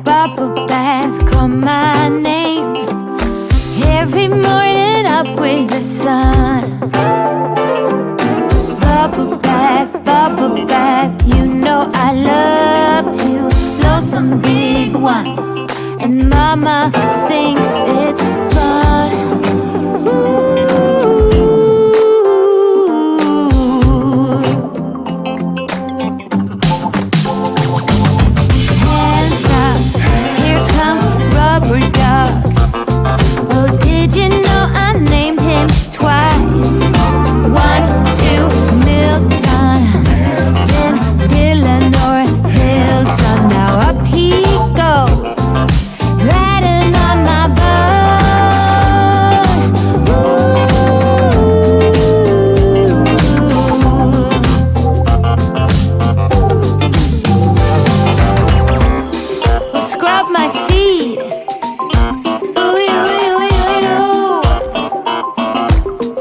bubble bath, call my name. Every morning up with the sun. Bubble bath, you know I love to blow some big ones. And mama thinks it's fun. Hands up, here comes Rubber Duck. Oh, did you know I named him twice? 1, 2, Milton, then Dylan or Hilton. Now up he goes, riding on my boat. Ooh. Scrub my feet. Ooh, ooh, ooh, ooh, ooh.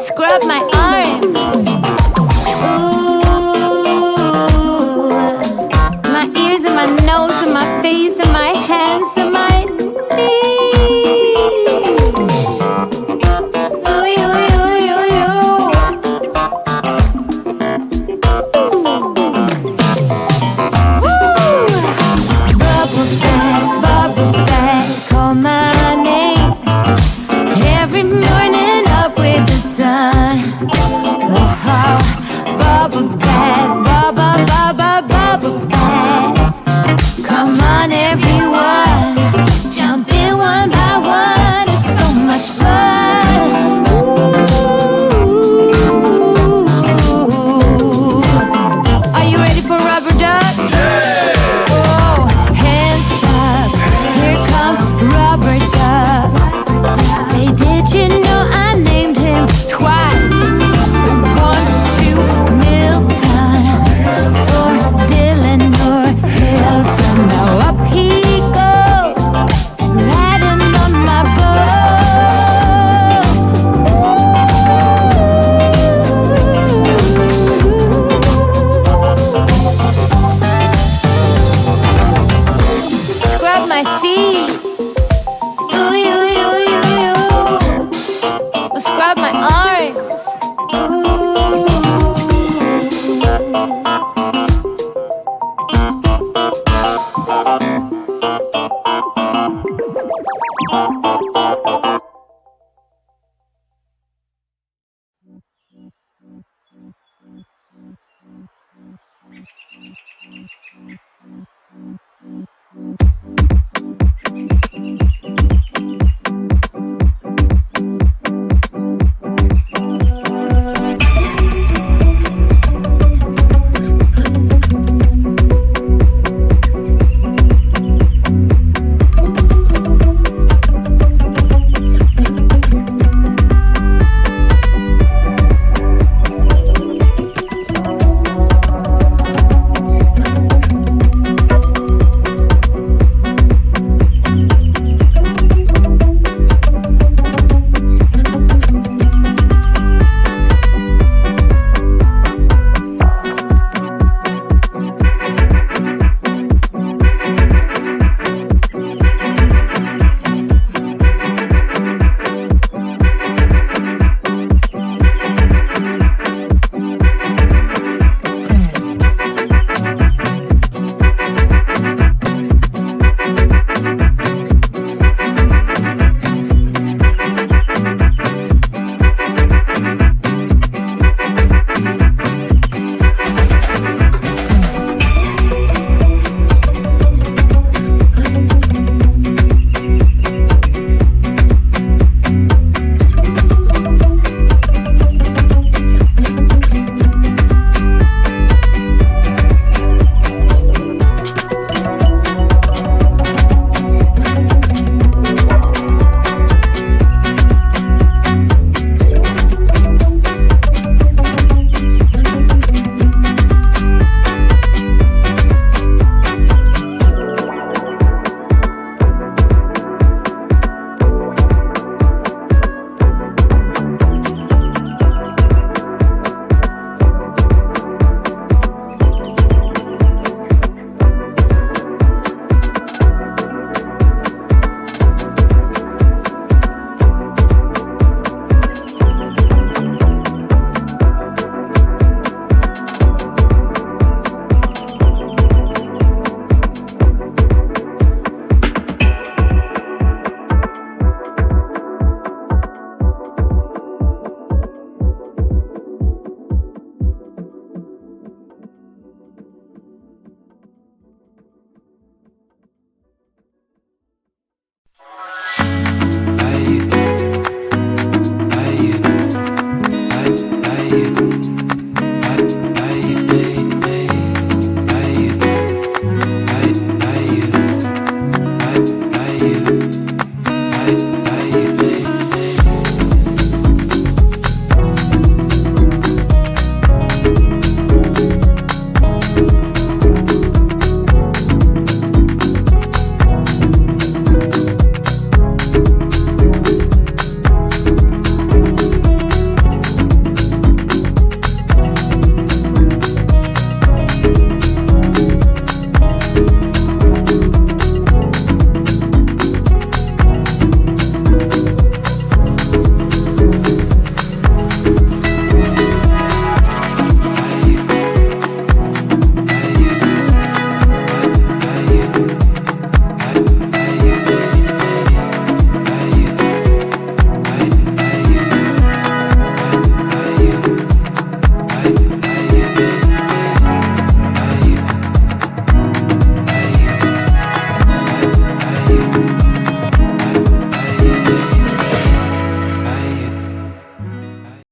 Scrub my arms. Ooh. My ears and my nose and my face and my hands and my knees. Ooh, ooh, ooh, ooh, ooh. Woo! Bubble bath, call my name. Every morning up with the sun. Oh, bubble bath, bubble bath. Come on, everyone, jump in one by one. It's so much fun. Ooh. Are you ready for Rubber Duck?